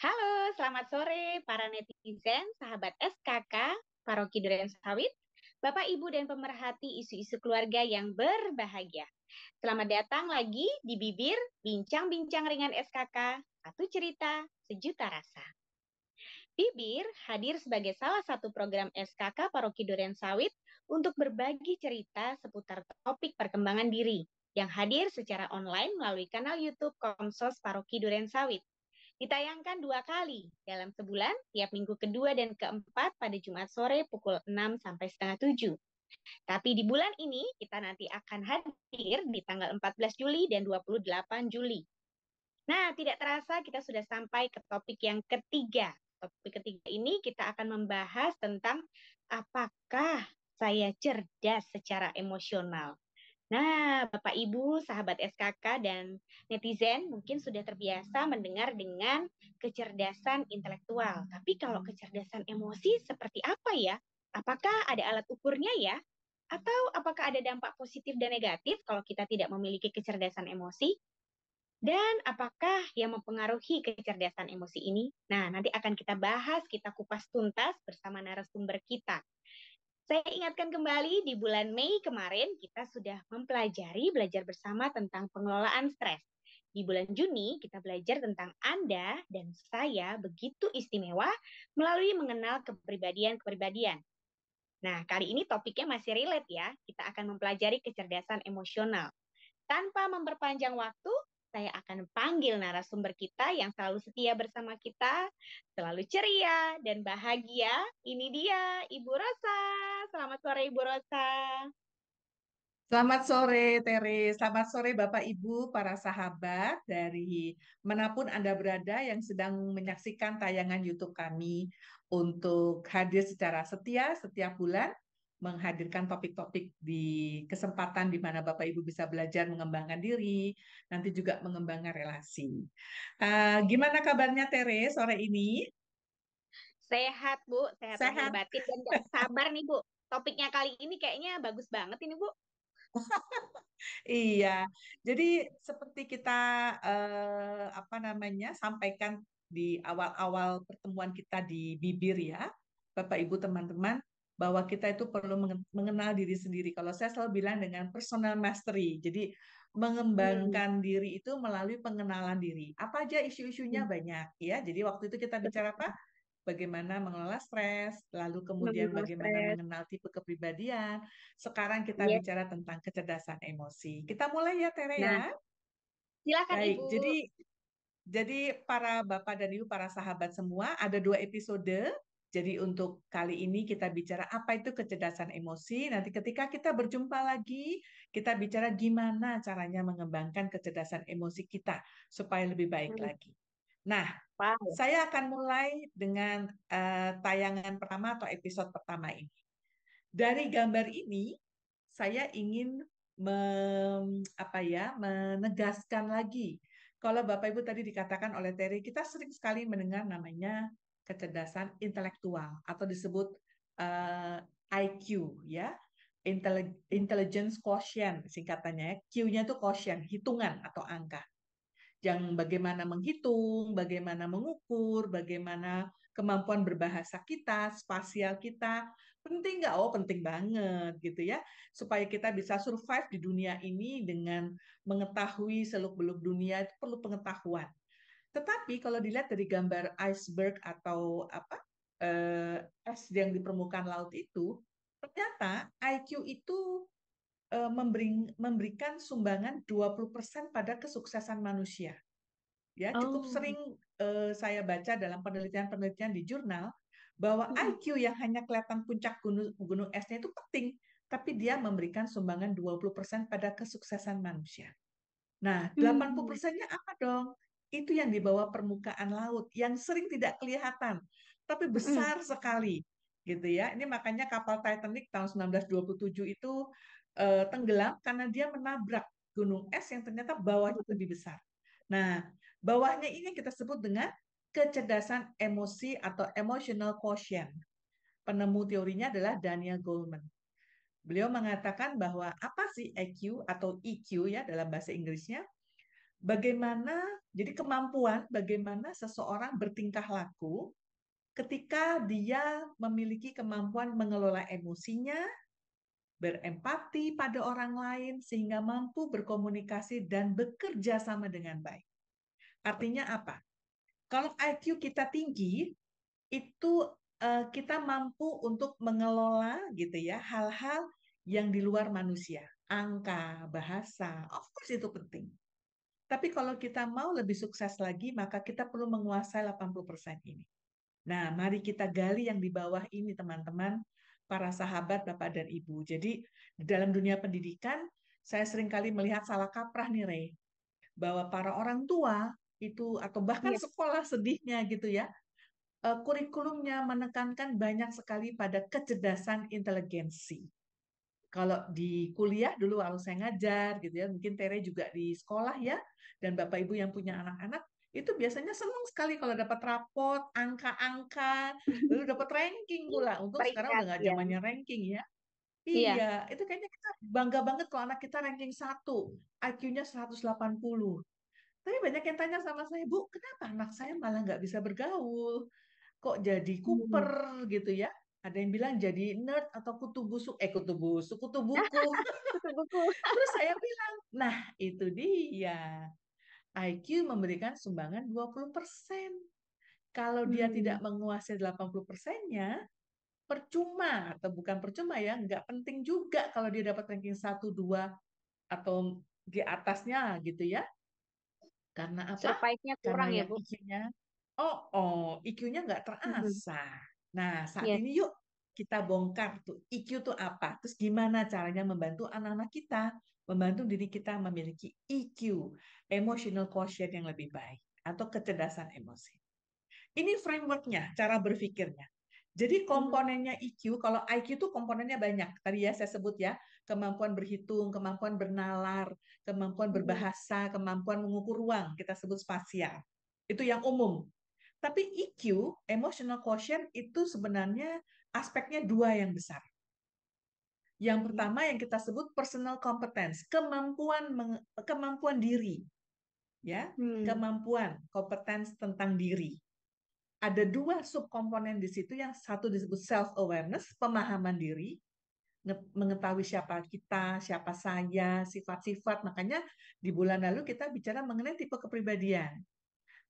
Halo, selamat sore para netizen, sahabat SKK, Paroki Duren Sawit, Bapak Ibu dan pemerhati isu-isu keluarga yang berbahagia. Selamat datang lagi di Bibir Bincang-Bincang Ringan SKK, satu cerita, sejuta rasa. Bibir hadir sebagai salah satu program SKK Paroki Duren Sawit untuk berbagi cerita seputar topik perkembangan diri yang hadir secara online melalui kanal YouTube Komsos Paroki Duren Sawit. Ditayangkan 2 kali dalam sebulan, tiap minggu kedua dan keempat pada Jumat sore pukul 6 sampai setengah 7. Tapi di bulan ini kita nanti akan hadir di tanggal 14 Juli dan 28 Juli. Nah, tidak terasa kita sudah sampai ke topik yang ketiga. Topik ketiga ini kita akan membahas tentang apakah saya cerdas secara emosional. Nah, Bapak Ibu, sahabat SKK dan netizen mungkin sudah terbiasa mendengar dengan kecerdasan intelektual. Tapi kalau kecerdasan emosi seperti apa ya? Apakah ada alat ukurnya ya? Atau apakah ada dampak positif dan negatif kalau kita tidak memiliki kecerdasan emosi? Dan apakah yang mempengaruhi kecerdasan emosi ini? Nah, nanti akan kita bahas, kita kupas tuntas bersama narasumber kita. Saya ingatkan kembali di bulan Mei kemarin kita sudah belajar bersama tentang pengelolaan stres. Di bulan Juni kita belajar tentang Anda dan saya begitu istimewa melalui mengenal kepribadian-kepribadian. Nah, kali ini topiknya masih relate ya. Kita akan mempelajari kecerdasan emosional. Tanpa memperpanjang waktu, saya akan panggil narasumber kita yang selalu setia bersama kita, selalu ceria dan bahagia. Ini dia, Ibu Rosa. Selamat sore, Ibu Rosa. Selamat sore, Tere. Selamat sore, Bapak Ibu, para sahabat dari manapun Anda berada yang sedang menyaksikan tayangan YouTube kami untuk hadir secara setia setiap bulan, menghadirkan topik-topik di kesempatan di mana Bapak Ibu bisa belajar mengembangkan diri, nanti juga mengembangkan relasi. Gimana kabarnya, Tere, sore ini? Sehat, Bu. Sehat lahir Sehat? batin dan gak sabar nih, Bu. Topiknya kali ini kayaknya bagus banget ini, Bu. Iya, jadi seperti kita apa namanya sampaikan di awal-awal pertemuan kita di Bibir ya, Bapak Ibu teman-teman, bahwa kita itu perlu mengenal diri sendiri. Kalau saya selalu bilang dengan personal mastery, jadi Hmm. mengembangkan diri itu melalui pengenalan diri. Apa aja isu-isunya banyak ya. Jadi waktu itu kita bicara apa? Betul. Bagaimana mengelola stres, lalu kemudian Mengenal bagaimana stres. mengenal tipe kepribadian. Sekarang kita Iya. bicara tentang kecerdasan emosi. Kita mulai ya, Tere Nah, ya. silakan Baik, Ibu. jadi para Bapak dan Ibu, para sahabat semua, ada 2 episode. Jadi untuk kali ini kita bicara apa itu kecerdasan emosi. Nanti ketika kita berjumpa lagi, kita bicara gimana caranya mengembangkan kecerdasan emosi kita supaya lebih baik Hmm. lagi. Nah, Wow. saya akan mulai dengan tayangan pertama atau episode pertama ini. Dari gambar ini, saya ingin apa ya, menegaskan lagi. Kalau Bapak Ibu tadi dikatakan oleh Terry, kita sering sekali mendengar namanya kecerdasan intelektual atau disebut IQ ya, Intelligence Quotient singkatannya. Ya. Q-nya itu quotient, hitungan atau angka yang bagaimana menghitung, bagaimana mengukur, bagaimana kemampuan berbahasa kita, spasial kita, penting nggak? Oh, penting banget gitu ya, supaya kita bisa survive di dunia ini dengan mengetahui seluk-beluk dunia itu perlu pengetahuan. Tetapi kalau dilihat dari gambar iceberg atau apa es yang di permukaan laut itu, ternyata IQ itu memberikan sumbangan 20% pada kesuksesan manusia. Ya, cukup Oh. sering saya baca dalam penelitian-penelitian di jurnal bahwa Hmm. IQ yang hanya kelihatan puncak gunung esnya itu penting, tapi dia memberikan sumbangan 20% pada kesuksesan manusia. Nah, 80 Hmm. persennya apa dong? Itu yang di bawah permukaan laut, yang sering tidak kelihatan, tapi Hmm. besar sekali. Gitu ya. Ini makanya kapal Titanic tahun 1927 itu tenggelam karena dia menabrak gunung es yang ternyata bawahnya lebih besar. Nah, bawahnya ini kita sebut dengan kecerdasan emosi atau emotional quotient. Penemu teorinya adalah Daniel Goleman. Beliau mengatakan bahwa apa sih EQ atau EQ ya dalam bahasa Inggrisnya? jadi kemampuan bagaimana seseorang bertingkah laku ketika dia memiliki kemampuan mengelola emosinya, berempati pada orang lain, sehingga mampu berkomunikasi dan bekerja sama dengan baik. Artinya apa? Kalau IQ kita tinggi, itu kita mampu untuk mengelola gitu ya hal-hal yang di luar manusia, angka, bahasa, of course itu penting. Tapi kalau kita mau lebih sukses lagi, maka kita perlu menguasai 80% ini. Nah, mari kita gali yang di bawah ini, teman-teman, para sahabat, Bapak dan Ibu. Jadi, di dalam dunia pendidikan, saya seringkali melihat salah kaprah nih, Rey, bahwa para orang tua itu, atau bahkan Iya. sekolah sedihnya gitu ya, kurikulumnya menekankan banyak sekali pada kecerdasan inteligensi. Kalau di kuliah dulu waktu saya ngajar gitu ya, mungkin Tere juga di sekolah ya, dan Bapak Ibu yang punya anak-anak, itu biasanya senang sekali kalau dapat rapot, angka-angka, lalu dapat ranking pula. Untung sekarang udah Peringkat nggak ya. zamannya ranking ya. Iya. Iya, itu kayaknya kita bangga banget kalau anak kita ranking 1, IQ-nya 180. Tapi banyak yang tanya sama saya, Bu, kenapa anak saya malah nggak bisa bergaul? Kok jadi Cooper Hmm. gitu ya? Ada yang bilang jadi nerd atau kutu buku. Tutup buku. Terus saya bilang, nah itu dia. IQ memberikan sumbangan 20%. Kalau dia tidak Hmm. menguasai 80%-nya, percuma atau bukan percuma ya, nggak penting juga kalau dia dapat ranking 1, 2 atau di atasnya gitu ya. Karena apa? Survive-nya Karena kurang ya, yang Bu. IQ-nya, IQ-nya nggak Hmm. terasa. Nah, saat Yes. ini yuk kita bongkar tuh IQ tuh apa, terus gimana caranya membantu anak-anak kita, membantu diri kita memiliki EQ, emotional quotient yang lebih baik, atau kecerdasan emosi. Ini frameworknya, cara berpikirnya. Jadi Mhm. komponennya EQ, kalau IQ itu komponennya banyak. Tadi ya saya sebut ya, kemampuan berhitung, kemampuan bernalar, kemampuan Mhm. berbahasa, kemampuan mengukur ruang, kita sebut spasial. Itu yang umum. Tapi EQ, emotional quotient, itu sebenarnya aspeknya dua yang besar. Yang Mhm. pertama yang kita sebut personal competence, kemampuan diri, ya, Hmm. kemampuan kompetens tentang diri. Ada dua subkomponen di situ, yang satu disebut self awareness, pemahaman diri, mengetahui siapa kita, siapa saya, sifat-sifat. Makanya di bulan lalu kita bicara mengenai tipe kepribadian.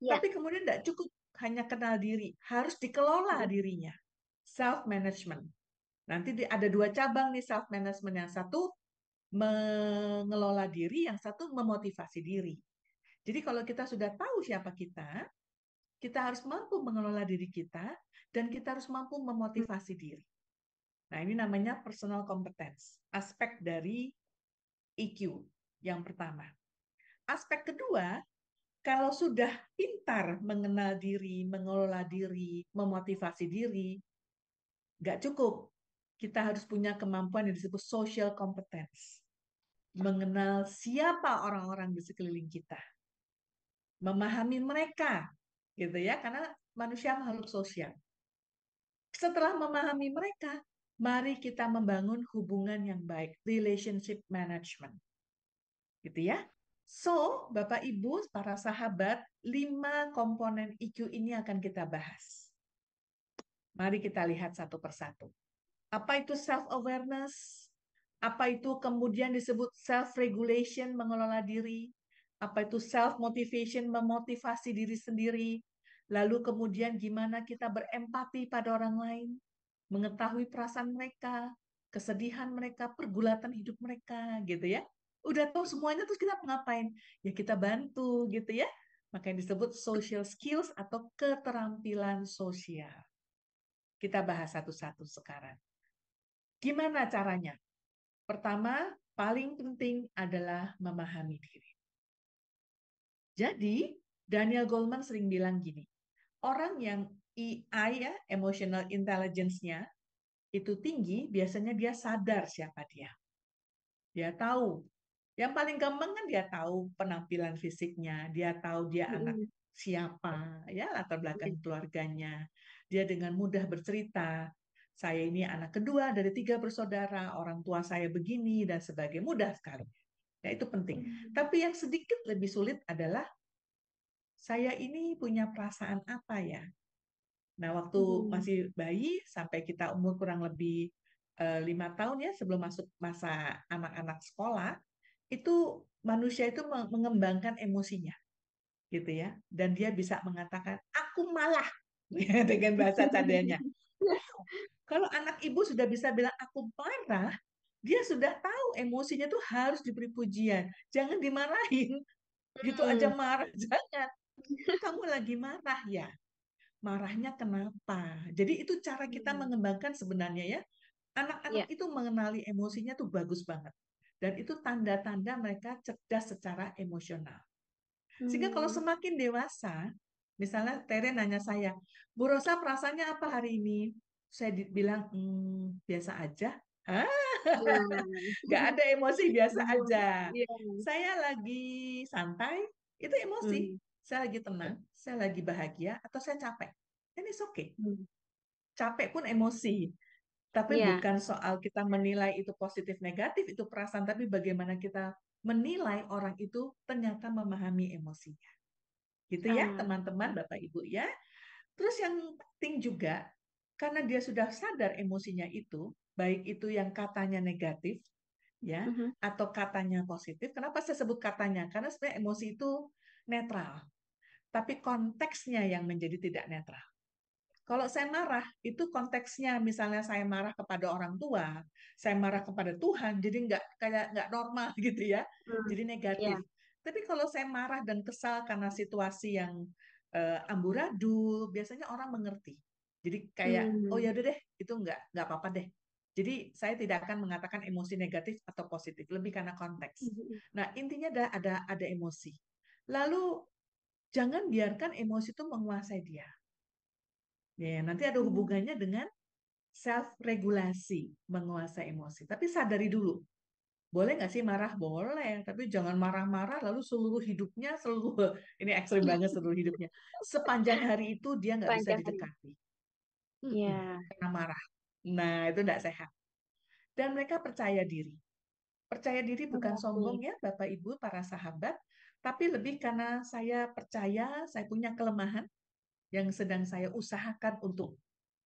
Ya. Tapi kemudian tidak cukup hanya kenal diri, harus dikelola Mhm. dirinya. Self management. Nanti ada dua cabang nih self management, yang satu mengelola diri, yang satu memotivasi diri. Jadi kalau kita sudah tahu siapa kita harus mampu mengelola diri kita, dan kita harus mampu memotivasi diri. Nah, ini namanya personal competence, aspek dari EQ yang pertama. Aspek kedua, kalau sudah pintar mengenal diri, mengelola diri, memotivasi diri, nggak cukup. Kita harus punya kemampuan yang disebut social competence. Mengenal siapa orang-orang di sekeliling kita. Memahami mereka, gitu ya, karena manusia makhluk sosial. Setelah memahami mereka, mari kita membangun hubungan yang baik, relationship management. Gitu ya. So, Bapak Ibu, para sahabat, 5 komponen EQ ini akan kita bahas. Mari kita lihat satu persatu. Apa itu self-awareness? Apa itu kemudian disebut self-regulation, mengelola diri? Apa itu self-motivation, memotivasi diri sendiri? Lalu kemudian gimana kita berempati pada orang lain? Mengetahui perasaan mereka, kesedihan mereka, pergulatan hidup mereka, gitu ya. Udah tahu semuanya, terus kita ngapain? Ya kita bantu, gitu ya. Makanya disebut social skills atau keterampilan sosial. Kita bahas satu-satu sekarang. Gimana caranya? Pertama, paling penting adalah memahami diri. Jadi, Daniel Goleman sering bilang gini, orang yang EI ya, emotional intelligence-nya itu tinggi, biasanya dia sadar siapa dia. Dia tahu. Yang paling gampang kan dia tahu penampilan fisiknya, dia tahu dia anak Mhm. siapa, ya latar Iya. belakang keluarganya. Dia dengan mudah bercerita, saya ini anak kedua dari 3 bersaudara, orang tua saya begini dan sebagainya, mudah sekali. Ya, itu penting. Hmm. Tapi yang sedikit lebih sulit adalah saya ini punya perasaan apa ya? Nah, waktu Hmm. masih bayi sampai kita umur kurang lebih 5 tahun ya sebelum masuk masa anak-anak sekolah, itu manusia itu mengembangkan emosinya, gitu ya. Dan dia bisa mengatakan, aku malah, dengan bahasa cadanya. Kalau anak ibu sudah bisa bilang aku marah, dia sudah tahu emosinya tuh harus diberi pujian. Jangan dimarahin, gitu aja Hmm. marah. Jangan. Kamu lagi marah ya? Marahnya kenapa? Jadi itu cara kita Hmm. mengembangkan sebenarnya ya. Anak-anak Ya. itu mengenali emosinya tuh bagus banget. Dan itu tanda-tanda mereka cerdas secara emosional. Sehingga kalau Hmm. semakin dewasa, misalnya Tere nanya saya, Bu Rosa perasaannya apa hari ini? Saya bilang, biasa aja. Hah? Nah. Nggak ada emosi, biasa Hmm. aja. Iya. Saya lagi santai, itu emosi. Hmm. Saya lagi tenang, saya lagi bahagia, atau saya capek. Ini oke. Hmm. Capek pun emosi. Tapi Iya. bukan soal kita menilai itu positif negatif, itu perasaan, tapi bagaimana kita menilai orang itu ternyata memahami emosinya. Gitu ya, Ah. teman-teman, Bapak Ibu ya. Terus yang penting juga, karena dia sudah sadar emosinya itu, baik itu yang katanya negatif, ya, Mhm. atau katanya positif. Kenapa saya sebut katanya? Karena sebenarnya emosi itu netral, tapi konteksnya yang menjadi tidak netral. Kalau saya marah, itu konteksnya misalnya saya marah kepada orang tua, saya marah kepada Tuhan, jadi nggak normal gitu ya, Hmm. jadi negatif. Ya. Tapi kalau saya marah dan kesal karena situasi yang amburadul, biasanya orang mengerti. Jadi kayak, oh Hmm. ya udah deh, itu nggak apa-apa deh. Jadi saya tidak akan mengatakan emosi negatif atau positif, lebih karena konteks. Mhm. Nah intinya ada emosi. Lalu jangan biarkan emosi itu menguasai dia. Ya, nanti ada Hmm. hubungannya dengan self-regulasi, menguasai emosi. Tapi sadari dulu, boleh nggak sih marah? Boleh, tapi jangan marah-marah lalu seluruh hidupnya, ini ekstrim banget seluruh hidupnya. Sepanjang hari itu dia nggak bisa Panjang hari. didekati. Ya. Karena marah. Nah, itu nggak sehat. Dan mereka percaya diri. Percaya diri bukan sombong Oke. ya, Bapak Ibu, para sahabat, tapi lebih karena saya percaya saya punya kelemahan yang sedang saya usahakan untuk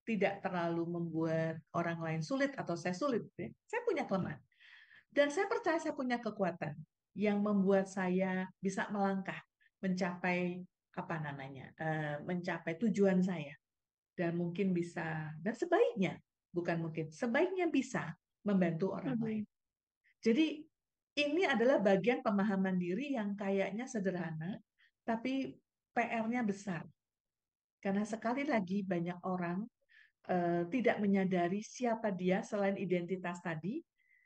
tidak terlalu membuat orang lain sulit atau saya sulit. Ya. Saya punya kelemahan. Dan saya percaya saya punya kekuatan yang membuat saya bisa melangkah mencapai apa namanya, mencapai tujuan saya dan mungkin bisa dan sebaiknya bukan mungkin sebaiknya bisa membantu orang lain. Mhm. Jadi ini adalah bagian pemahaman diri yang kayaknya sederhana, tapi PR-nya besar. Karena sekali lagi banyak orang tidak menyadari siapa dia selain identitas tadi,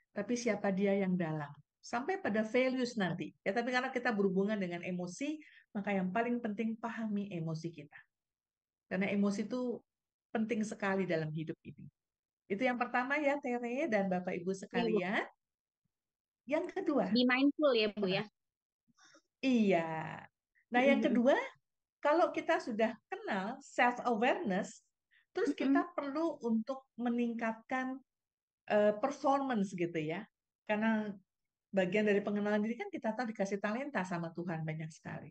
tapi siapa dia yang dalam. Sampai pada values nanti. Ya, tapi karena kita berhubungan dengan emosi, maka yang paling penting pahami emosi kita. Karena emosi itu penting sekali dalam hidup ini. Itu yang pertama ya, Tere dan Bapak Ibu Iya, Bu. sekalian. Yang kedua, Be mindful ya, Bu nah, ya. iya. Nah, yang Mhm. kedua, kalau kita sudah kenal self-awareness, terus kita Mhm. perlu untuk meningkatkan performance gitu ya. Karena bagian dari pengenalan diri kan kita tahu dikasih talenta sama Tuhan banyak sekali.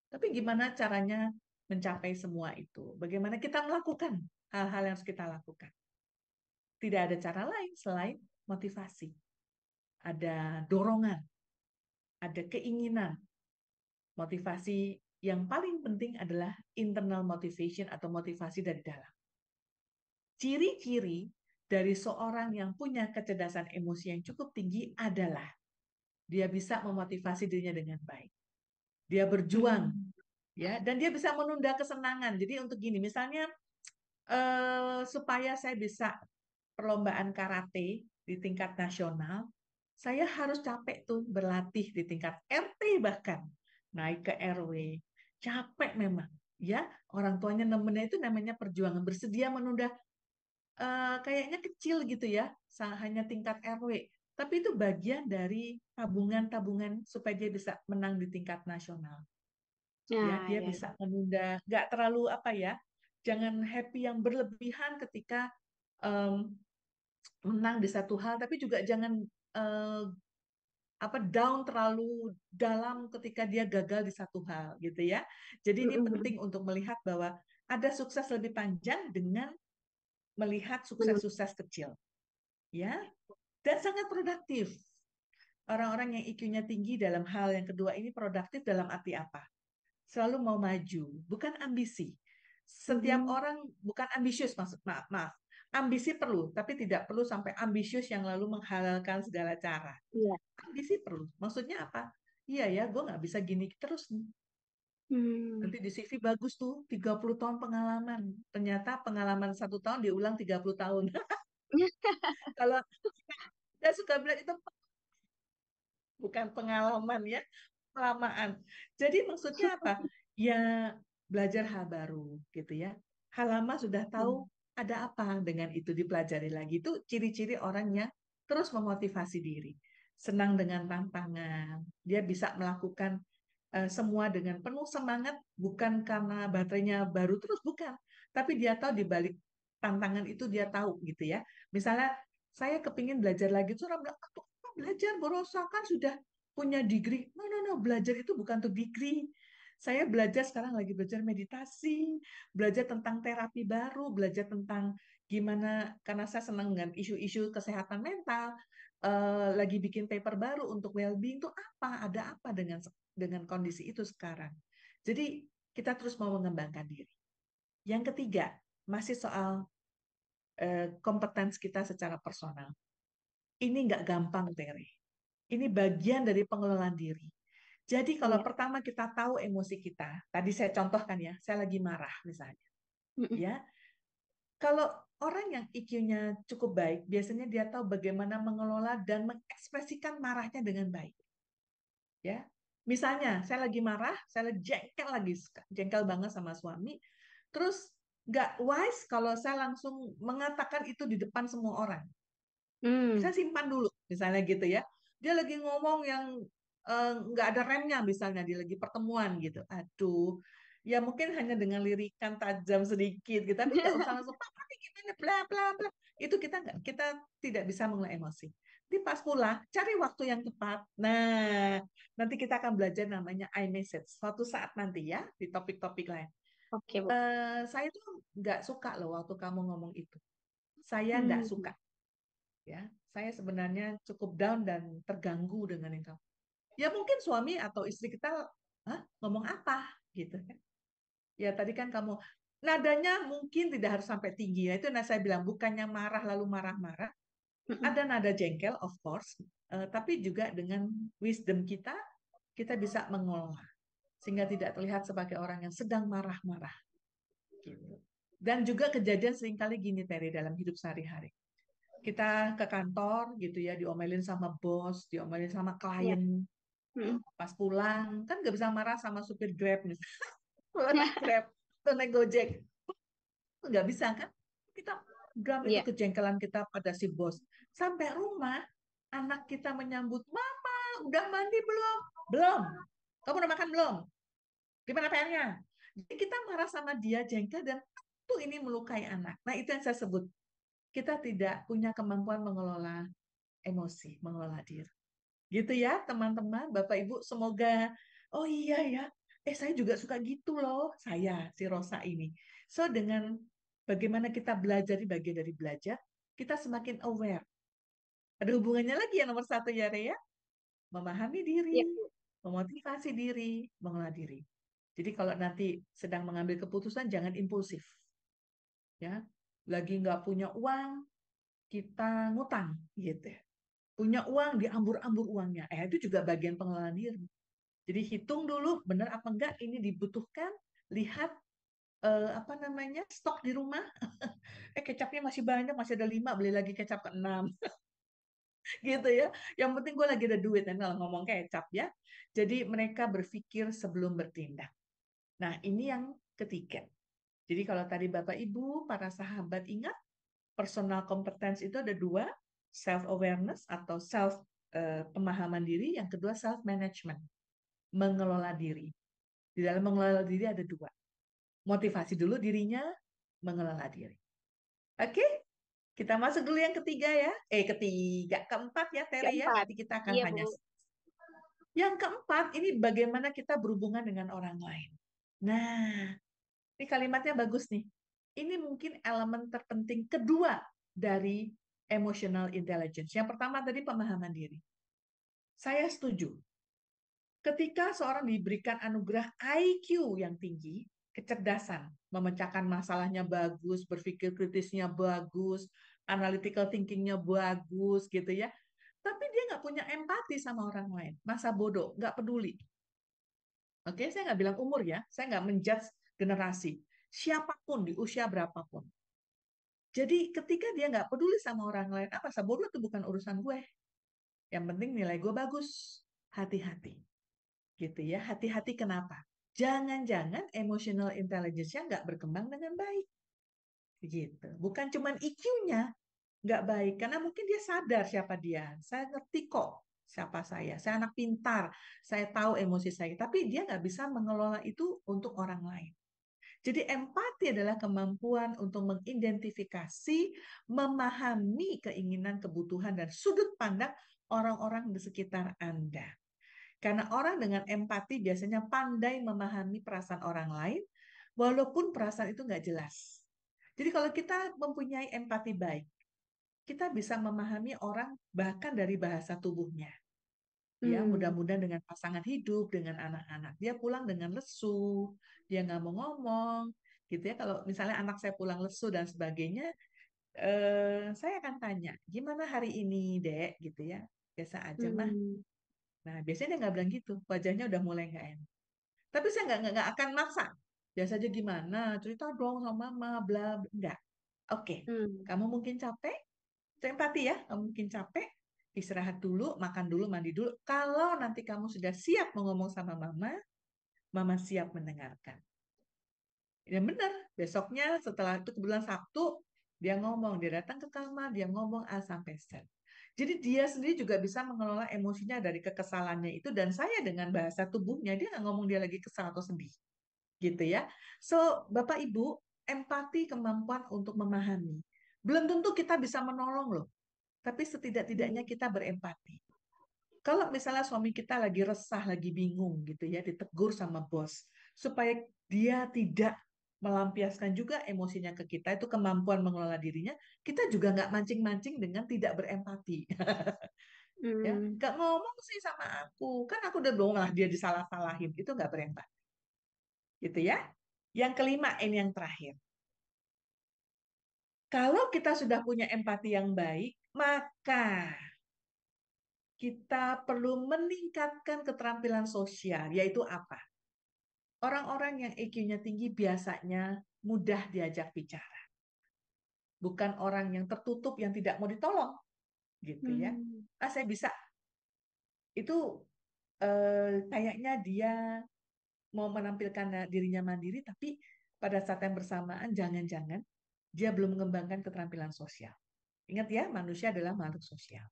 Tapi gimana caranya mencapai semua itu? Bagaimana kita melakukan hal-hal yang harus kita lakukan? Tidak ada cara lain selain motivasi. Ada dorongan, ada keinginan. Motivasi yang paling penting adalah internal motivation atau motivasi dari dalam. Ciri-ciri dari seorang yang punya kecerdasan emosi yang cukup tinggi adalah dia bisa memotivasi dirinya dengan baik. Dia berjuang, Hmm. ya, dan dia bisa menunda kesenangan. Jadi untuk gini, misalnya supaya saya bisa perlombaan karate di tingkat nasional, saya harus capek tuh berlatih di tingkat RT bahkan naik ke RW. Capek memang, ya. Orang tuanya nemennya itu namanya perjuangan, bersedia menunda kayaknya kecil gitu ya, hanya tingkat RW. Tapi itu bagian dari tabungan-tabungan supaya dia bisa menang di tingkat nasional. Ya, Nah, dia ya. bisa menunda, nggak terlalu apa ya, jangan happy yang berlebihan ketika em, menang di satu hal, tapi juga jangan down terlalu dalam ketika dia gagal di satu hal gitu ya. Jadi ini Mm-mm. penting untuk melihat bahwa ada sukses lebih panjang dengan melihat Men- sukses-sukses kecil ya, dan sangat produktif. Orang-orang yang IQ-nya tinggi dalam hal yang kedua ini produktif dalam arti apa? Selalu mau maju, bukan ambisi. Setiap Mhm. orang bukan ambisius, maksud maaf, maaf. Ambisi perlu, tapi tidak perlu sampai ambisius yang lalu menghalalkan segala cara. Iya. Ambisi perlu. Maksudnya apa? Iya ya, gue nggak bisa gini terus nih. Hmm. Nanti di CV bagus tuh, 30 tahun pengalaman. Ternyata pengalaman 1 tahun diulang 30 tahun. Kalau saya suka bilang itu bukan pengalaman ya, kelamaan. Jadi maksudnya apa? Ya belajar hal baru gitu ya. Hal lama sudah tahu, Hmm. ada apa dengan itu dipelajari lagi. Itu ciri-ciri orang yang terus memotivasi diri. Senang dengan tantangan. Dia bisa melakukan semua dengan penuh semangat, bukan karena baterainya baru terus, bukan. Tapi dia tahu di balik tantangan itu dia tahu gitu ya. Misalnya saya kepingin belajar lagi, terus orang bilang, "Apa belajar Borosa kan sudah punya degree." No, no, no, belajar itu bukan untuk degree. Saya belajar sekarang lagi belajar meditasi, belajar tentang terapi baru, belajar tentang gimana, karena saya senang dengan isu-isu kesehatan mental, lagi bikin paper baru untuk well-being itu apa, ada apa dengan kondisi itu sekarang. Jadi kita terus mau mengembangkan diri. Yang ketiga, masih soal kompetensi kita secara personal. Ini nggak gampang, Tere. Ini bagian dari pengelolaan diri. Jadi kalau Iya. pertama kita tahu emosi kita, tadi saya contohkan ya, saya lagi marah misalnya, Mm-mm. ya. Kalau orang yang IQ-nya cukup baik, biasanya dia tahu bagaimana mengelola dan mengekspresikan marahnya dengan baik, ya. Misalnya saya lagi marah, saya lagi jengkel banget sama suami, terus nggak wise kalau saya langsung mengatakan itu di depan semua orang. Hmm. Saya simpan dulu, misalnya gitu ya. Dia lagi ngomong yang nggak ada remnya, misalnya dia lagi pertemuan gitu. Aduh, ya mungkin hanya dengan lirikan tajam sedikit, gitu. Tapi nggak usah langsung, "Pak, ini gimana, bla bla bla." Itu kita tidak bisa mengelola emosi. Jadi pas pulang, cari waktu yang tepat. Nah, nanti kita akan belajar namanya iMessage. Suatu saat nanti ya, di topik-topik lain. Oke, Bu. Saya tuh nggak suka loh waktu kamu ngomong itu. Saya nggak Hmm. suka ya. Saya sebenarnya cukup down dan terganggu dengan yang kamu. Ya mungkin suami atau istri kita, "Hah, ngomong apa?" gitu kan. Ya tadi kan kamu nadanya mungkin tidak harus sampai tinggi ya. Itu saya bilang bukannya marah lalu marah-marah. Mm-mm. Ada nada jengkel of course, tapi juga dengan wisdom kita kita bisa mengolah sehingga tidak terlihat sebagai orang yang sedang marah-marah gitu. Dan juga kejadian seringkali gini Terry dalam hidup sehari-hari. Kita ke kantor gitu ya, diomelin sama bos, diomelin sama Iya. klien, Mm-mm. pas pulang kan nggak bisa marah sama supir Grab nih. Kalau naik Grab atau naik Gojek nggak bisa kan, kita dam itu Iya. kejengkelan kita pada si bos. Sampai rumah anak kita menyambut, "Mama udah mandi belum?" "Belum." "Kamu udah makan belum?" "Gimana PR-nya?" Jadi kita marah sama dia, jengkel, dan tentu ini melukai anak. Nah itu yang saya sebut, kita tidak punya kemampuan mengelola emosi, mengelola diri. Gitu ya, teman-teman, Bapak Ibu, semoga oh iya ya. Saya juga suka gitu loh, saya si Rosa ini. So dengan bagaimana kita belajar di bagian dari belajar, kita semakin aware. Ada hubungannya lagi yang nomor satu ya, Rea, memahami diri, Iya, Bu. memotivasi diri, mengelola diri. Jadi kalau nanti sedang mengambil keputusan jangan impulsif, ya. Lagi nggak punya uang, kita ngutang gitu ya. Punya uang diambur-ambur uangnya. Itu juga bagian pengelolaan diri. Jadi hitung dulu benar apa enggak ini dibutuhkan, lihat apa namanya stok di rumah. Kecapnya masih banyak, masih ada 5, beli lagi kecap ke-6 gitu ya. Yang penting gue lagi ada duit kan kalau ngomong kecap ya. Jadi mereka berpikir sebelum bertindak. Nah ini yang ketiga. Jadi kalau tadi Bapak Ibu, para sahabat ingat, personal competence itu ada dua, self awareness atau self pemahaman diri, yang kedua self management, mengelola diri. Di dalam mengelola diri ada dua. Motivasi dulu dirinya, mengelola diri. Oke, kita masuk dulu yang ketiga ya. Keempat ya, Terry ya. Keempat. Nanti kita akan Iya, Bu. hanya Yang keempat, ini bagaimana kita berhubungan dengan orang lain. Nah, ini kalimatnya bagus nih. Ini mungkin elemen terpenting kedua dari emotional intelligence. Yang pertama tadi pemahaman diri. Saya setuju. Ketika seorang diberikan anugerah IQ yang tinggi, kecerdasan, memecahkan masalahnya bagus, berpikir kritisnya bagus, analytical thinkingnya bagus, gitu ya. Tapi dia nggak punya empati sama orang lain. Masa bodoh, nggak peduli. Oke, saya nggak bilang umur ya. Saya nggak menjudge generasi. Siapapun di usia berapapun. Jadi ketika dia nggak peduli sama orang lain, apa masa bodoh itu bukan urusan gue. Yang penting nilai gue bagus. Hati-hati. Gitu ya. Hati-hati kenapa? Jangan-jangan emotional intelligence-nya nggak berkembang dengan baik. Gitu. Bukan cuman IQ-nya nggak baik, karena mungkin dia sadar siapa dia. Saya ngerti kok siapa saya anak pintar, saya tahu emosi saya, tapi dia nggak bisa mengelola itu untuk orang lain. Jadi empati adalah kemampuan untuk mengidentifikasi, memahami keinginan, kebutuhan, dan sudut pandang orang-orang di sekitar Anda. Karena orang dengan empati biasanya pandai memahami perasaan orang lain, walaupun perasaan itu nggak jelas. Jadi kalau kita mempunyai empati baik, kita bisa memahami orang bahkan dari bahasa tubuhnya. Ya, Hmm. mudah-mudahan dengan pasangan hidup, dengan anak-anak. Dia pulang dengan lesu, dia nggak mau ngomong, gitu ya. Kalau misalnya anak saya pulang lesu dan sebagainya, saya akan tanya, gimana hari ini, Dek? Gitu ya. Biasa aja, mah. Hmm. Nah, biasanya dia nggak bilang gitu. Wajahnya udah mulai nggak enak. Tapi saya nggak akan maksa. Biasa aja gimana, cerita dong sama mama, bla, bla. Enggak. Oke, Hmm. kamu mungkin capek, itu empati ya, kamu mungkin capek, istirahat dulu, makan dulu, mandi dulu. Kalau nanti kamu sudah siap mau ngomong sama mama, mama siap mendengarkan. Ya benar, besoknya setelah itu kebetulan Sabtu, dia ngomong, dia datang ke kamar, dia ngomong A sampai Z. Jadi dia sendiri juga bisa mengelola emosinya dari kekesalannya itu, dan saya dengan bahasa tubuhnya, dia nggak ngomong dia lagi kesal atau sedih. Gitu ya. So, Bapak Ibu, empati kemampuan untuk memahami. Belum tentu kita bisa menolong loh, tapi setidak-tidaknya Hmm. kita berempati. Kalau misalnya suami kita lagi resah, lagi bingung gitu ya, ditegur sama bos, supaya dia tidak melampiaskan juga emosinya ke kita, itu kemampuan mengelola dirinya, kita juga nggak mancing-mancing dengan tidak berempati. Ya, Hmm. nggak ngomong sih sama aku, kan aku udah bilang malah dia disalah-salahin, itu nggak berempati. Gitu ya. Yang kelima, ini yang terakhir. Kalau kita sudah punya empati yang baik, maka kita perlu meningkatkan keterampilan sosial, yaitu apa? Orang-orang yang IQ-nya tinggi biasanya mudah diajak bicara. Bukan orang yang tertutup yang tidak mau ditolong, gitu ya. Hmm. Ah, saya bisa. Itu kayaknya dia mau menampilkan dirinya mandiri, tapi pada saat yang bersamaan jangan-jangan dia belum mengembangkan keterampilan sosial. Ingat ya, manusia adalah makhluk sosial.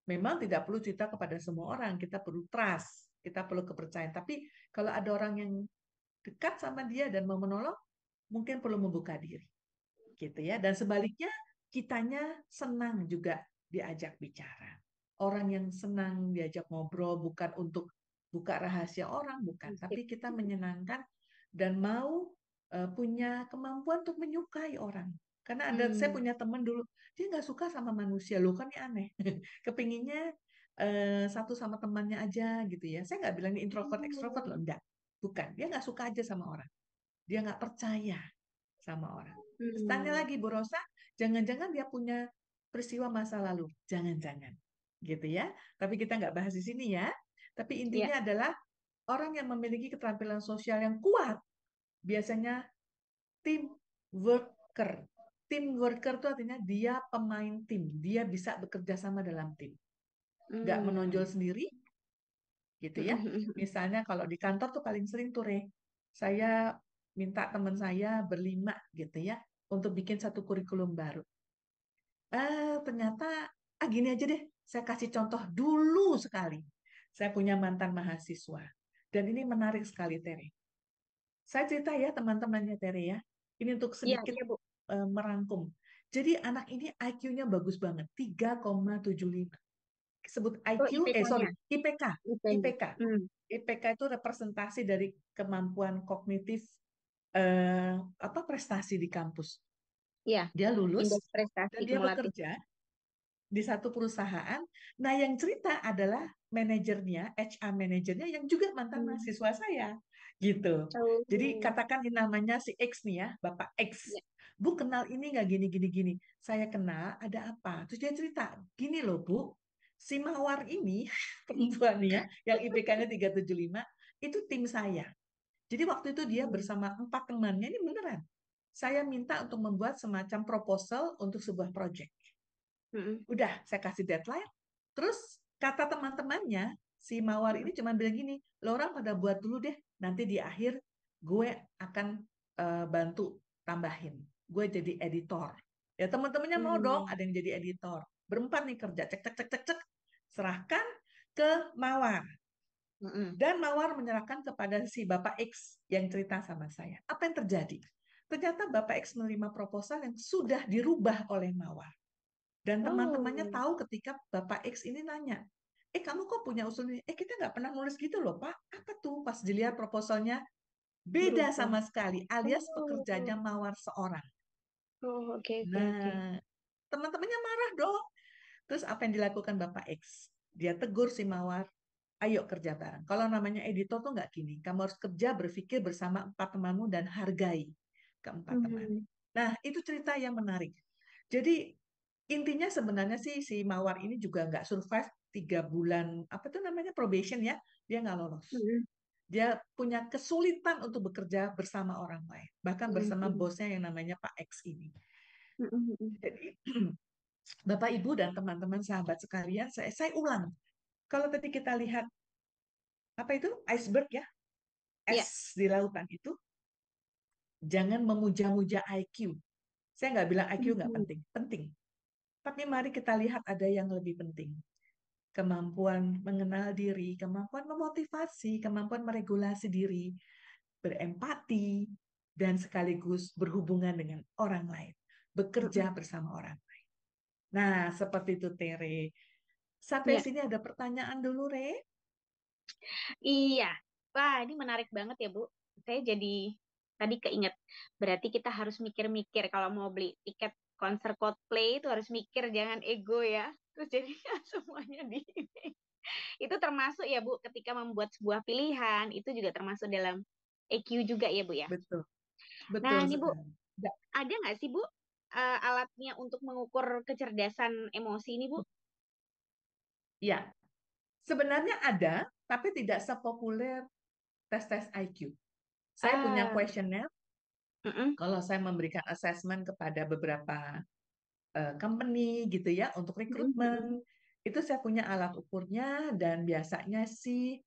Memang tidak perlu cerita kepada semua orang, kita perlu trust, kita perlu kepercayaan. Tapi kalau ada orang yang dekat sama dia dan mau menolong, mungkin perlu membuka diri, gitu ya. Dan sebaliknya, kitanya senang juga diajak bicara. Orang yang senang diajak ngobrol bukan untuk buka rahasia orang, bukan, tapi Sip. kita menyenangkan dan mau punya kemampuan untuk menyukai orang. Karena saya Hmm. punya teman dulu, dia nggak suka sama manusia, loh kan ini aneh. Kepinginnya satu sama temannya aja gitu ya. Saya nggak bilang ini introvert, ekstrovert loh, enggak. Bukan, dia nggak suka aja sama orang. Dia nggak percaya sama orang. Terus tanya Hmm. lagi Bu Rosa, jangan-jangan dia punya peristiwa masa lalu. Jangan-jangan. Gitu ya. Tapi kita nggak bahas di sini ya. Tapi Ya. intinya adalah orang yang memiliki keterampilan sosial yang kuat, biasanya tim worker. Tim worker itu artinya dia pemain tim. Dia bisa bekerja sama dalam tim. Nggak menonjol Hmm. sendiri, gitu ya. Hmm. Misalnya kalau di kantor tuh paling sering tuh, saya minta teman saya berlima gitu ya untuk bikin satu kurikulum baru. Ternyata gini aja deh, saya kasih contoh dulu sekali. Saya punya mantan mahasiswa dan ini menarik sekali, Tere. Saya cerita ya teman-temannya Tere ya. Ini untuk Iya, sedikit iya, Bu. merangkum. Jadi anak ini IQ-nya bagus banget, 3,75. sebut Oh, IQ, IPK-nya. sorry, IPK, IPK-nya. IPK. Hmm. IPK itu representasi dari kemampuan kognitif apa prestasi di kampus. Ya, Dia lulus indeks prestasi dan dia kumulatif. bekerja di satu perusahaan. Nah, yang cerita adalah manajernya, HR manajernya yang juga mantan Hmm. mahasiswa saya, gitu. Jadi Oh, katakan ini namanya si X nih ya, Bapak ya. X. Bu kenal ini nggak gini gini gini. Saya kenal, ada apa? Terus dia cerita, gini loh Bu, si Mawar ini perempuan nih ya, yang IPK-nya 375, itu tim saya. Jadi waktu itu dia Hmm. bersama 4 temannya, ini beneran. Saya minta untuk membuat semacam proposal untuk sebuah project. Hmm. Udah, saya kasih deadline. Terus kata teman-temannya, si Mawar Hmm. ini cuma bilang gini, lo orang pada buat dulu deh, nanti di akhir gue akan bantu tambahin. Gue jadi editor. Ya teman-temannya mau dong, Hmm. ada yang jadi editor. Berempat nih kerja, cek cek cek cek cek. Serahkan ke Mawar. Hmm. Dan Mawar menyerahkan kepada si Bapak X yang cerita sama saya. Apa yang terjadi? Ternyata Bapak X menerima proposal yang sudah dirubah oleh Mawar. Dan teman-temannya Oh, tahu ketika Bapak X ini nanya, kamu kok punya usul ini? Kita nggak pernah nulis gitu loh Pak. Apa tuh? Pas dilihat proposalnya, beda berubah. sama sekali, alias Oh, pekerjanya Mawar seorang. oh, oke, oke, oke. Nah, teman-temannya marah dong. Terus apa yang dilakukan Bapak X? Dia tegur si Mawar, ayo kerja bareng. Kalau namanya editor tuh nggak gini, kamu harus kerja berpikir bersama 4 temanmu dan hargai keempat teman. Hmm. Nah, itu cerita yang menarik. Jadi intinya sebenarnya sih si Mawar ini juga nggak survive 3 bulan apa tuh namanya probation ya, dia nggak lolos. Hmm. Dia punya kesulitan untuk bekerja bersama orang lain, bahkan Hmm. bersama Hmm. bosnya yang namanya Pak X ini. Hmm. Hmm. Hmm. Jadi Bapak Ibu dan teman-teman sahabat sekalian, saya ulang. Kalau tadi kita lihat apa itu iceberg ya, es Ya. di lautan itu, jangan memuja-muja IQ. Saya nggak bilang IQ nggak Hmm. penting, penting. Tapi mari kita lihat ada yang lebih penting. Kemampuan mengenal diri, kemampuan memotivasi, kemampuan meregulasi diri, berempati, dan sekaligus berhubungan dengan orang lain, Hmm. bekerja bersama orang. Nah, seperti itu, Tere. Sampai Ya. sini ada pertanyaan dulu, Re? Iya. Wah, ini menarik banget ya, Bu. Saya jadi tadi keinget. Berarti kita harus mikir-mikir kalau mau beli tiket konser Coldplay itu harus mikir, jangan ego ya. Terus jadinya semuanya di itu termasuk ya, Bu, ketika membuat sebuah pilihan, itu juga termasuk dalam EQ juga ya, Bu ya. Betul, Nah, betul ini Bu, sekali. Ya, ada nggak sih, Bu, alatnya untuk mengukur kecerdasan emosi ini, Bu? ya. Sebenarnya ada, tapi tidak sepopuler tes-tes IQ. Saya punya Ah, kuesioner mm-mm, kalau saya memberikan assessment kepada beberapa company gitu ya untuk mm-mm, mm-mm, rekrutmen itu saya punya alat ukurnya dan biasanya sih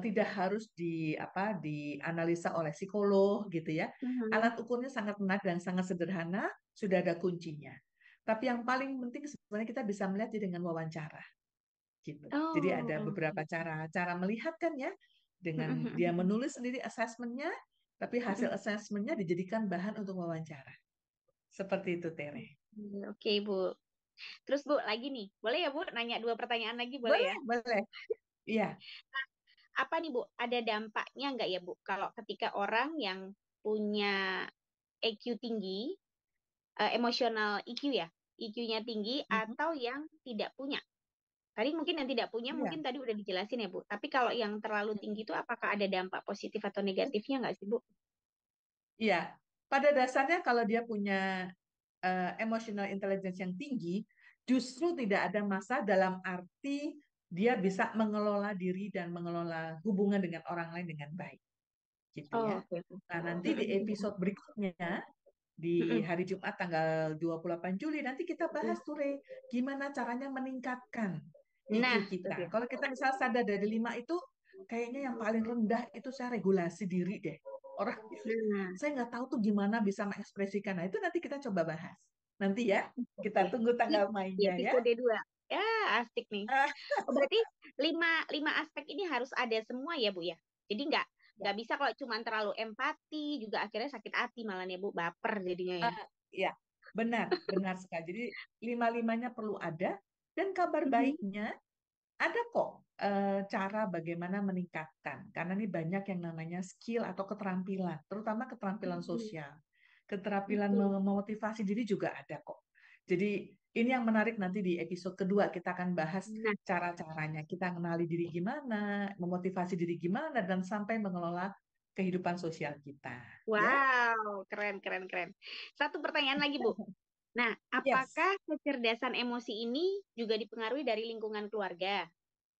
tidak harus dianalisa oleh psikolog gitu ya. mm-mm. Alat ukurnya sangat menarik dan sangat sederhana, sudah ada kuncinya. Tapi yang paling penting sebenarnya kita bisa melihat dia dengan wawancara gitu. Jadi Oh, ada beberapa oke. cara cara melihat kan ya dengan dia Mm-mm, menulis sendiri assessmentnya, tapi hasil mm-mm. assessmentnya dijadikan bahan untuk wawancara. Seperti itu, Tere. Oke, Bu. Terus Bu, lagi nih. Boleh ya Bu, nanya 2 pertanyaan lagi boleh Boleh, ya? boleh. Iya. Apa nih Bu, ada dampaknya nggak ya Bu, kalau ketika orang yang punya EQ tinggi, emosional EQ ya, EQ-nya tinggi Mhm. atau yang tidak punya? Tadi mungkin yang tidak punya Iya. mungkin tadi udah dijelasin ya Bu. Tapi kalau yang terlalu tinggi itu apakah ada dampak positif atau negatifnya nggak sih Bu? Iya. Pada dasarnya kalau dia punya emotional intelligence yang tinggi, justru tidak ada masa dalam arti dia bisa mengelola diri dan mengelola hubungan dengan orang lain dengan baik, gitu ya. Oh, oke, oke. Nah, nanti di Mm-mm, episode berikutnya di mm-mm, hari Jumat tanggal 28 Juli nanti kita bahas tuh Re, gimana caranya meningkatkan IQ Nah, itu kita. dia. Kalau kita misalnya sadar dari 5 itu, kayaknya yang paling rendah itu saya regulasi diri deh. Orang Nah, saya nggak tahu tuh gimana bisa mengekspresikan. Nah, itu nanti kita coba bahas. Nanti ya, kita oke. tunggu Sip, tanggal di mainnya ya. episode 2. Ya, asik nih. Ah, Oh, berarti lima aspek ini harus ada semua ya, Bu ya? Jadi ya, nggak bisa kalau cuma terlalu empati juga akhirnya sakit hati malah ya, Bu, baper jadinya ya. ya, benar, benar sekali. Jadi lima-limanya perlu ada. Dan kabar Mhm. baiknya, ada kok cara bagaimana meningkatkan, karena ini banyak yang namanya skill atau keterampilan, terutama keterampilan Mhm. sosial, keterampilan Oke. memotivasi diri juga ada kok. Jadi ini yang menarik, nanti di episode kedua kita akan bahas Nah, cara-caranya, kita mengenali diri gimana, memotivasi diri gimana, dan sampai mengelola kehidupan sosial kita, ya. wow, keren, keren, keren. Satu pertanyaan lagi, Bu. Nah, Yes. apakah kecerdasan emosi ini juga dipengaruhi dari lingkungan keluarga?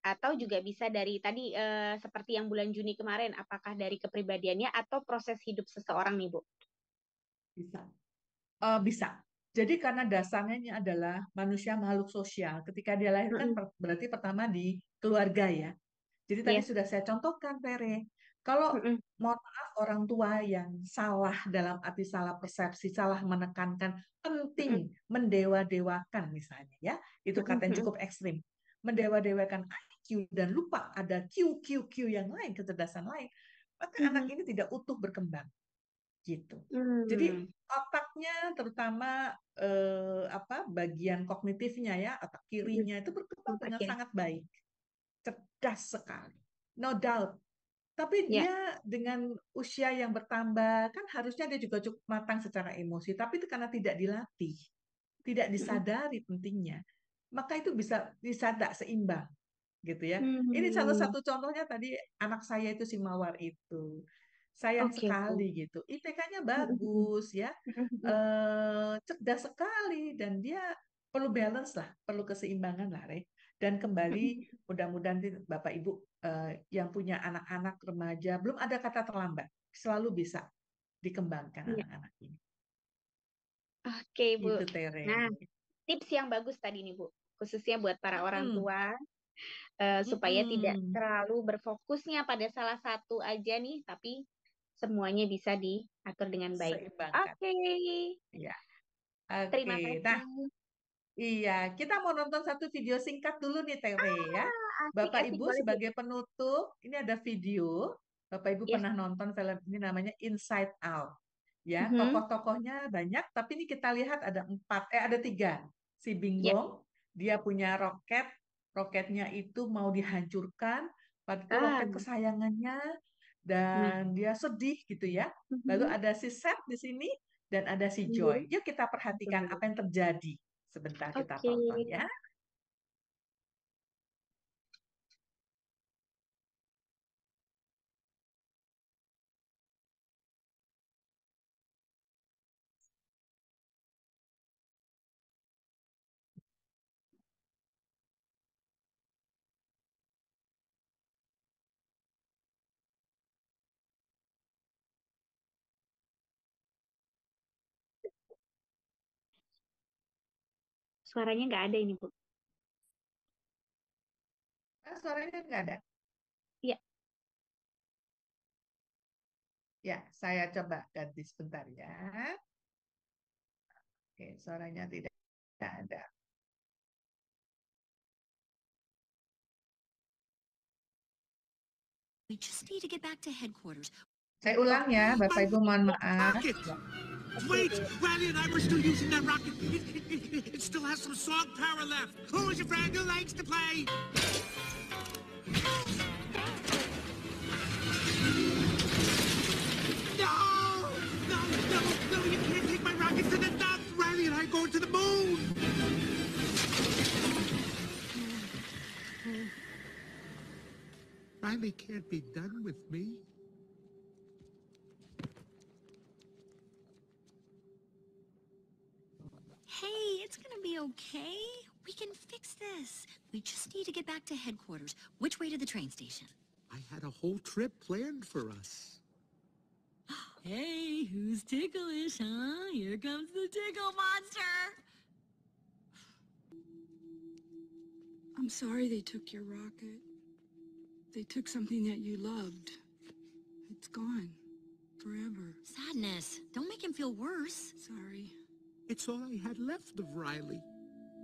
Atau juga bisa dari tadi seperti yang bulan Juni kemarin, apakah dari kepribadiannya atau proses hidup seseorang nih, Bu? Bisa. Bisa. Jadi karena dasarnya ini adalah manusia makhluk sosial. Ketika dia lahir kan Mm-mm. berarti pertama di keluarga ya. Jadi tadi Yes. sudah saya contohkan, Pere. Kalau Mm-mm. mohon maaf orang tua yang salah dalam arti salah persepsi, salah menekankan, penting Mm-mm. mendewa-dewakan misalnya ya. Itu kata yang Mm-mm. cukup ekstrim. Mendewa-dewakan IQ dan lupa ada Q, Q, Q yang lain, kecerdasan lain. Maka anak Mm-mm. ini tidak utuh berkembang gitu. Jadi Mm. otaknya terutama apa bagian kognitifnya ya, otak Mm-mm. kirinya itu berkembang dengan Oke. sangat baik, cerdas sekali, no doubt. Tapi Ya. dia dengan usia yang bertambah kan harusnya dia juga cukup matang secara emosi, tapi itu karena tidak dilatih, tidak Mm-mm. disadari pentingnya, maka itu bisa tidak seimbang gitu ya. Ini salah Hmm. satu contohnya tadi anak saya itu si Mawar itu. Sayang Oke, sekali oke. gitu. IPK-nya Mm-mm. bagus ya. Mm-mm. Cerdas sekali dan dia perlu balance lah, perlu keseimbangan lah, Re. Dan kembali Mm-mm. mudah-mudahan Bapak Ibu yang punya anak-anak remaja belum ada kata terlambat. Selalu bisa dikembangkan Ya. anak-anak ini. Oke, Bu. Itu Tere. Nah, tips yang bagus tadi nih, Bu. Khususnya buat para orang Mm-mm. tua, supaya tidak Mm-mm. terlalu berfokusnya pada salah satu aja nih, tapi semuanya bisa diatur dengan baik. Seimbangkan. Oke, Ya. Oke. terima Nah, kasih. iya, kita mau nonton satu video singkat dulu nih, Tere ya. Asik, Bapak asik, Ibu boleh, Bu. sebagai penutup, ini ada video. Bapak Ibu Yes. pernah nonton film ini namanya Inside Out. Ya, Mhm. tokoh-tokohnya banyak, tapi ini kita lihat ada empat, ada tiga. Si Ya. Bingbong, dia punya roket, roketnya itu mau dihancurkan, waktu itu Ah, roket kesayangannya, nah. dan dia sedih gitu ya. Lalu Mhm. ada si Seth di sini, dan ada si Joy. Mhm. Yuk kita perhatikan apa yang terjadi. Sebentar kita Oke. tonton ya. Suaranya nggak ada ini, Bu. Suaranya nggak ada. Iya. Ya, saya coba ganti sebentar ya. Oke, suaranya tidak ada. We just need to get back to headquarters. Saya ulang ya, Bapak Ibu mohon maaf. Rocket! Ya. Oke, Wait! Bu. Riley and I were still using that rocket. It still has some song power left. Who's your friend who likes to play? No! No, no, no, you can't take my rocket to the top! Riley and I are going to the moon! Riley can't be done with me. Hey, it's gonna be okay. We can fix this. We just need to get back to headquarters. Which way to the train station? I had a whole trip planned for us. Hey, who's ticklish, huh? Here comes the tickle monster. I'm sorry they took your rocket. They took something that you loved. It's gone. Forever. Sadness. Don't make him feel worse. Sorry. It's all I had left of Riley.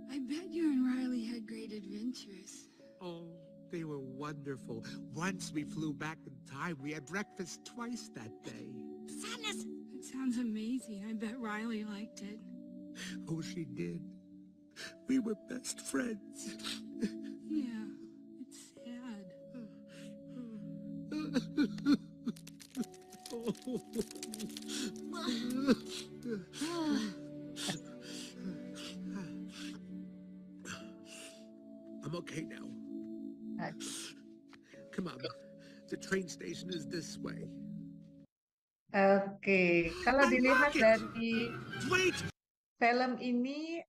I bet you and Riley had great adventures. Oh, they were wonderful. Once we flew back in time. We had breakfast twice that day. Sadness. It sounds amazing. I bet Riley liked it. Oh, she did. We were best friends. Yeah, I'm okay now. Oke. Come on. The train station is this way. Oke, kalau My dilihat rocket! dari Wait! film ini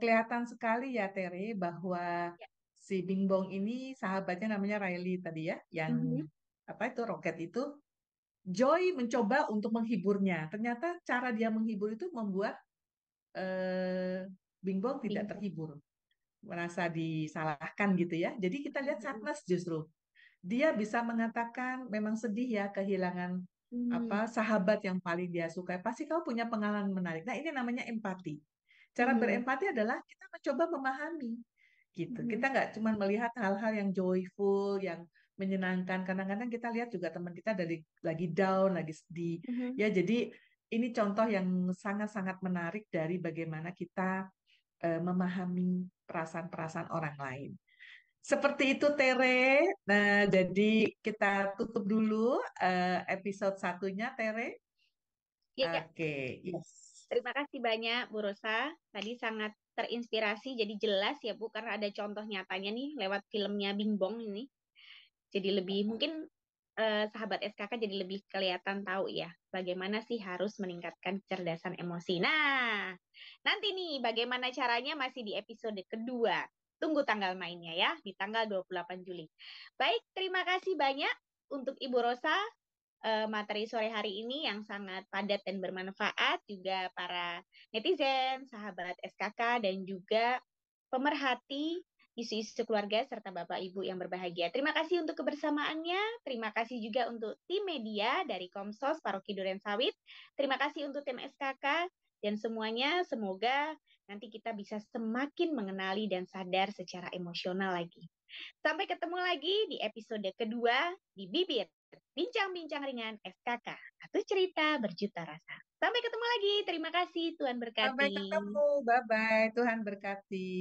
kelihatan sekali ya Tere bahwa Ya. si Bing Bong ini sahabatnya namanya Riley tadi ya, yang Mhm. apa itu roket itu. Joy mencoba untuk menghiburnya. Ternyata cara dia menghibur itu membuat Bing Bong tidak Bingung. terhibur, merasa disalahkan gitu ya. Jadi kita lihat Mhm. Sadness justru dia bisa mengatakan memang sedih ya kehilangan Mhm. sahabat yang paling dia suka. Pasti kau punya pengalaman menarik. Nah, ini namanya empati. Cara Mhm. berempati adalah kita mencoba memahami gitu. Mhm. Kita nggak cuma melihat hal-hal yang joyful, yang menyenangkan. Kadang-kadang kita lihat juga teman kita dari lagi down, lagi sedih. Mhm. Ya, jadi ini contoh yang sangat-sangat menarik dari bagaimana kita memahami perasaan-perasaan orang lain. Seperti itu Tere. Nah, jadi kita tutup dulu episode satunya Tere. Ya, Oke, yes. terima kasih banyak Bu Rosa. Tadi sangat terinspirasi, jadi jelas ya Bu, karena ada contoh nyatanya nih lewat filmnya Bing Bong ini. Jadi lebih mungkin sahabat SKK jadi lebih kelihatan tahu ya bagaimana sih harus meningkatkan kecerdasan emosi. Nah, nanti nih bagaimana caranya masih di episode kedua. Tunggu tanggal mainnya ya di tanggal 28 Juli. Baik, terima kasih banyak untuk Ibu Rosa materi sore hari ini yang sangat padat dan bermanfaat, juga para netizen, sahabat SKK, dan juga pemerhati isu-isu keluarga serta Bapak Ibu yang berbahagia. Terima kasih untuk kebersamaannya. Terima kasih juga untuk tim media dari Komsos Paroki Duren Sawit. Terima kasih untuk tim SKK dan semuanya. Semoga nanti kita bisa semakin mengenali dan sadar secara emosional lagi. Sampai ketemu lagi di episode kedua di Bibir Bincang-bincang ringan SKK. Satu cerita berjuta rasa. Sampai ketemu lagi. Terima kasih. Tuhan Sampai berkati. ketemu. Bye-bye. Tuhan berkati.